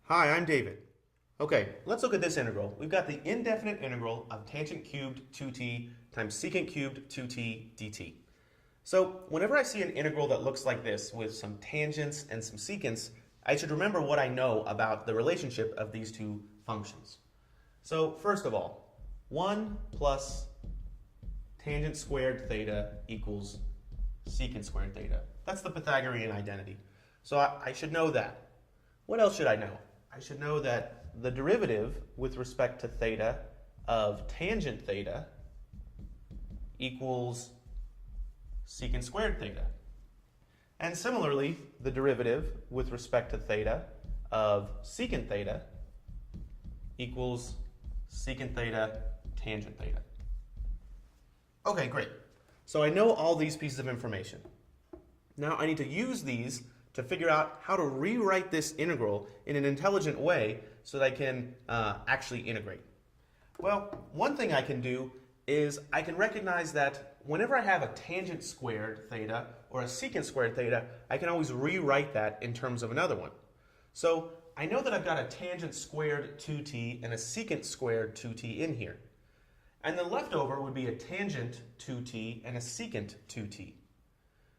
Hi, I'm David. Okay, let's look at this integral. We've got the indefinite integral of tangent cubed 2t times secant cubed 2t dt. So whenever I see an integral that looks like this with some tangents and some secants, I should remember what I know about the relationship of these two functions. So first of all, 1 plus tangent squared theta equals secant squared theta. That's the Pythagorean identity. So I should know that. What else should I know? I should know that the derivative with respect to theta of tangent theta equals secant squared theta. And similarly, the derivative with respect to theta of secant theta equals secant theta tangent theta. Okay, great. So I know all these pieces of information. Now I need to use these to figure out how to rewrite this integral in an intelligent way so that I can actually integrate. Well, one thing I can do is I can recognize that whenever I have a tangent squared theta or a secant squared theta, I can always rewrite that in terms of another one. So I know that I've got a tangent squared 2t and a secant squared 2t in here. And the leftover would be a tangent 2t and a secant 2t.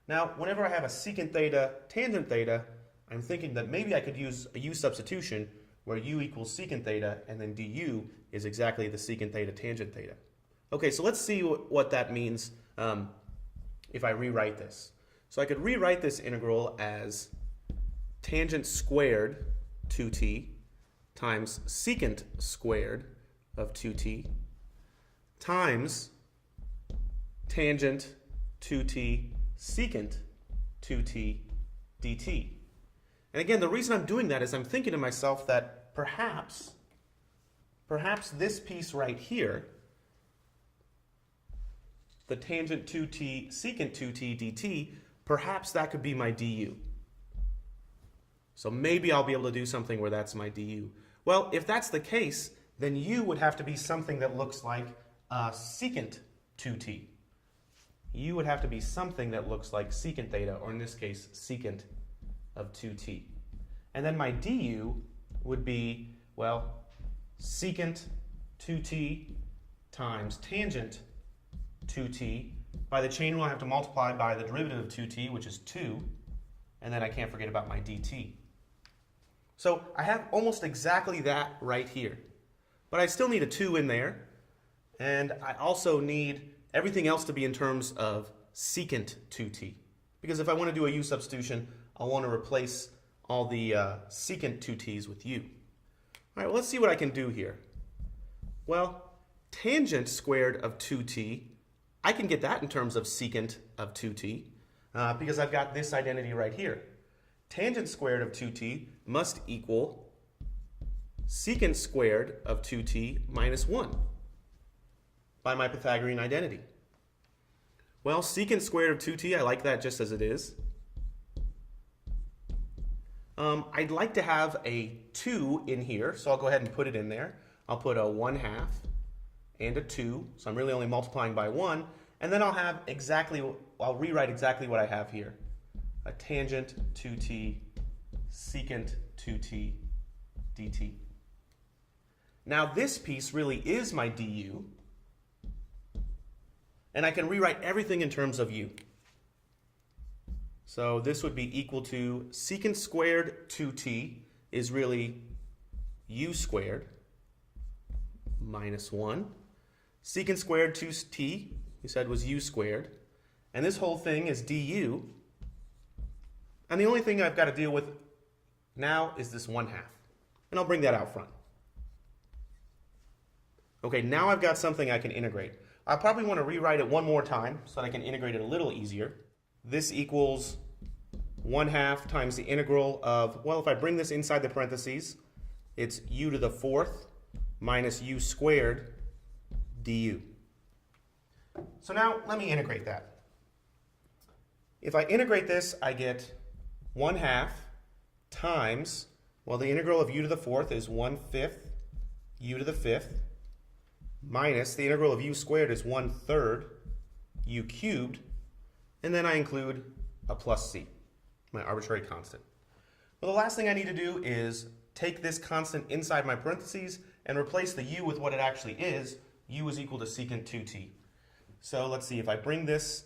Now, whenever I have a secant theta, tangent theta, I'm thinking that maybe I could use a U-substitution where u equals secant theta and then du is exactly the secant theta, tangent theta. Okay, so let's see what that means if I rewrite this. So I could rewrite this integral as tangent squared 2t times secant squared of 2t times tangent 2t secant 2t dt. And again, the reason I'm doing that is I'm thinking to myself that perhaps this piece right here, the tangent 2t secant 2t dt, perhaps that could be my du. So maybe I'll be able to do something where that's my du. Well, if that's the case, then u would have to be something that looks like secant 2t. U would have to be something that looks like secant theta, or in this case, secant of 2t. And then my du would be, well, secant 2t times tangent 2t. By the chain rule, I have to multiply by the derivative of 2t, which is 2. And then I can't forget about my dt. So I have almost exactly that right here. But I still need a 2 in there. And I also need everything else to be in terms of secant 2t. Because if I want to do a U-substitution, I want to replace all the secant 2t's with u. All right, well, let's see what I can do here. Well, tangent squared of 2t, I can get that in terms of secant of 2t because I've got this identity right here. Tangent squared of 2t must equal secant squared of 2t minus 1 by my Pythagorean identity. Well, secant squared of 2t, I like that just as it is. I'd like to have a 2 in here, so I'll go ahead and put it in there. I'll put a 1/2 and a 2, so I'm really only multiplying by 1, and then I'll rewrite exactly what I have here. A tangent 2t, secant 2t dt. Now this piece really is my du, and I can rewrite everything in terms of u. So this would be equal to secant squared 2t is really u squared minus 1. Secant squared 2t, we said, was u squared. And this whole thing is du. And the only thing I've got to deal with now is this 1/2. And I'll bring that out front. Okay, now I've got something I can integrate. I probably want to rewrite it one more time so that I can integrate it a little easier. This equals 1/2 times the integral of, well, if I bring this inside the parentheses, it's u to the 4th minus u squared du. So now let me integrate that. If I integrate this, I get 1/2 times, well, the integral of u to the 4th is 1/5 u to the 5th minus the integral of u squared is 1/3 u cubed, and then I include a plus c, my arbitrary constant. Well, the last thing I need to do is take this constant inside my parentheses and replace the u with what it actually is. U is equal to secant 2t. So let's see, if I bring this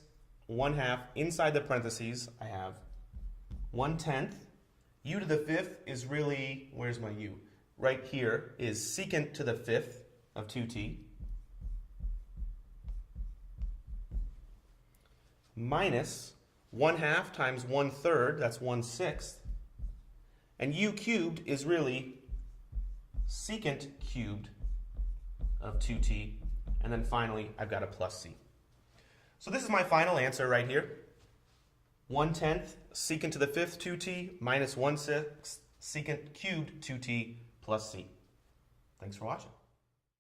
1/2 inside the parentheses, I have 1/10. U to the 5th is really, where's my u? Right here is secant to the 5th of 2t minus 1/2 times 1/3, that's 1/6. And u cubed is really secant cubed of 2t. And then finally, I've got a plus c. So this is my final answer right here. 1/10 secant to the 5th 2t minus 1/6 secant cubed 2t plus c. Thanks for watching.